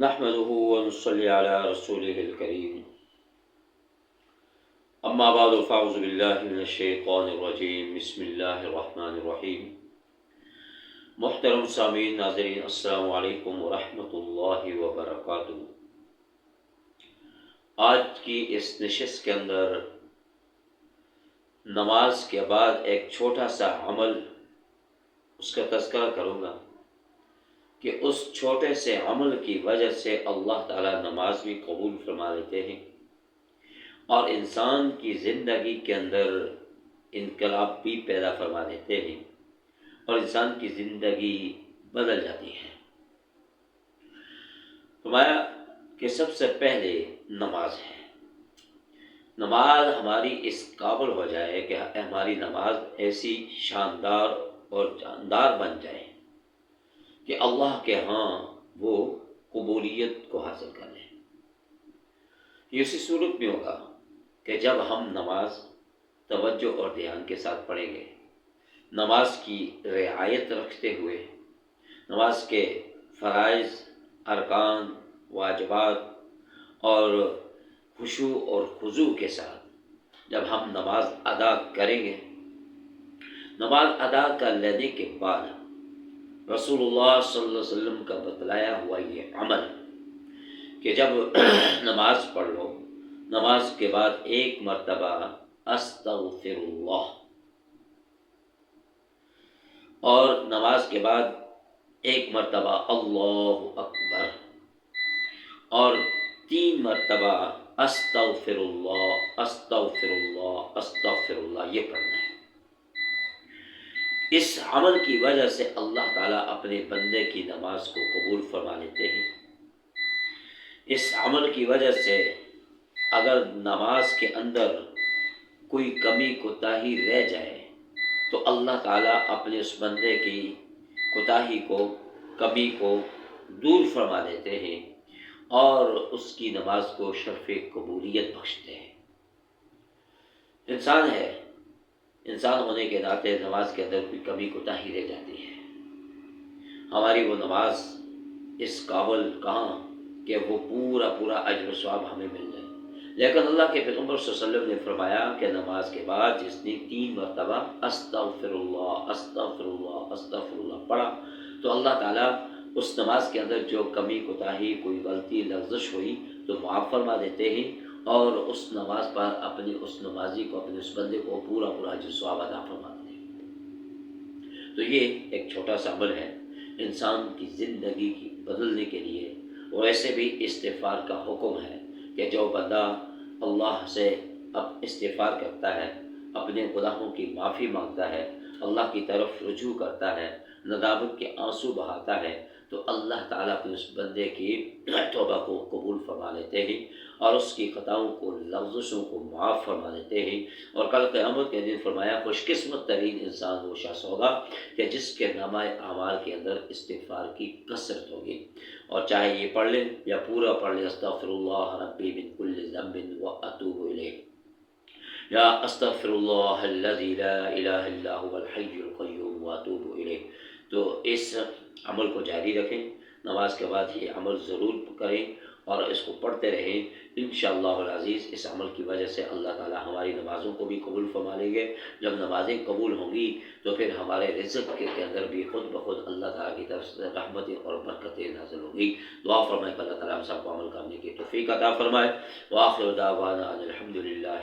نحمده ونصلي على رسوله الكريم اما بعد فاعوذ باللہ من الشیطان الرجیم بسم اللہ الرحمن الرحیم۔ محترم سامعین ناظرین، السلام علیکم ورحمۃ اللہ وبرکاتہ۔ آج کی اس نشست کے اندر نماز کے بعد ایک چھوٹا سا عمل اس کا تذکرہ کروں گا کہ اس چھوٹے سے عمل کی وجہ سے اللہ تعالیٰ نماز بھی قبول فرما لیتے ہیں اور انسان کی زندگی کے اندر انقلاب بھی پیدا فرما دیتے ہیں اور انسان کی زندگی بدل جاتی ہے۔ فرمایا کہ سب سے پہلے نماز ہے۔ نماز ہماری اس قابل ہو جائے کہ ہماری نماز ایسی شاندار اور جاندار بن جائے کہ اللہ کے ہاں وہ قبولیت کو حاصل کر لیں۔ یہ اسی صورت میں ہوگا کہ جب ہم نماز توجہ اور دھیان کے ساتھ پڑھیں گے، نماز کی رعایت رکھتے ہوئے، نماز کے فرائض، ارکان، واجبات اور خشوع اور خضوع کے ساتھ جب ہم نماز ادا کریں گے، نماز ادا کر لینے کے بعد رسول اللہ صلی اللہ علیہ وسلم کا بتلایا ہوا یہ عمل کہ جب نماز پڑھ لو، نماز کے بعد ایک مرتبہ استغفر اللہ، اور نماز کے بعد ایک مرتبہ اللہ اکبر، اور 3 مرتبہ استغفر اللہ استغفر اللہ استغفر اللہ، یہ پڑھنا ہے۔ اس عمل کی وجہ سے اللہ تعالیٰ اپنے بندے کی نماز کو قبول فرما لیتے ہیں۔ اس عمل کی وجہ سے اگر نماز کے اندر کوئی کمی کوتاہی رہ جائے تو اللہ تعالیٰ اپنے اس بندے کی کوتاہی کو، کمی کو دور فرما دیتے ہیں اور اس کی نماز کو شرف قبولیت بخشتے ہیں۔ انسان ہے، انسان ہونے کے ناطے نماز کے اندر کوئی کمی کوتاہی رہ جاتی ہے، ہماری وہ نماز اس قابل کہاں کہ وہ پورا اجر و ثواب ہمیں مل جائے۔ لیکن اللہ کے پیغمبر صلی اللہ علیہ وسلم نے فرمایا کہ نماز کے بعد جس نے 3 مرتبہ استغفر اللہ استغفر اللہ استغفر اللہ پڑھا تو اللہ تعالیٰ اس نماز کے اندر جو کمی کوتاہی، کوئی غلطی، لغزش ہوئی تو معاف فرما دیتے ہیں اور اس نماز پر اپنے اس نمازی کو، اپنے اس بندے کو پورا اجر و ثواب عطا فرماتے ہیں۔ تو یہ ایک چھوٹا سا عمل ہے انسان کی زندگی کی بدلنے کے لیے، اور ایسے بھی استغفار کا حکم ہے کہ جو بندہ اللہ سے اب استغفار کرتا ہے، اپنے گناہوں کی معافی مانگتا ہے، اللہ کی طرف رجوع کرتا ہے، ندامت کے آنسو بہاتا ہے، تو اللہ تعالیٰ اپنے اس بندے کی توبہ کو قبول فرما لیتے ہیں اور اس کی خطاؤں کو، لغزشوں کو معاف فرما دیتے ہیں۔ اور کل قیامت کے دن فرمایا خوش قسمت ترین انسان وہ شخص ہوگا کہ جس کے نامہ اعمال کے اندر استغفار کی کثرت ہوگی، اور چاہے یہ پڑھ لیں یا پورا پڑھ لیں، استغفر اللہ ربی من کل ذنب واتوب الیہ، یا استغفر اللہ الذی لا الہ الا هو الحی القیوم واتوب الیہ۔ تو اس عمل کو جاری رکھیں، نماز کے بعد یہ عمل ضرور کریں اور اس کو پڑھتے رہیں۔ انشاءاللہ العزیز اس عمل کی وجہ سے اللہ تعالیٰ ہماری نمازوں کو بھی قبول فرما لیں گے۔ جب نمازیں قبول ہوں گی تو پھر ہمارے رزق کے اندر بھی خود بخود اللہ تعالیٰ کی طرف سے رحمتیں اور برکتیں نازل ہوں گی۔ دعا فرمائے کہ اللہ تعالیٰ ہم سب کو عمل کرنے کی توفیق عطا فرمائے۔ وآخر دعوانا ان الحمد للہ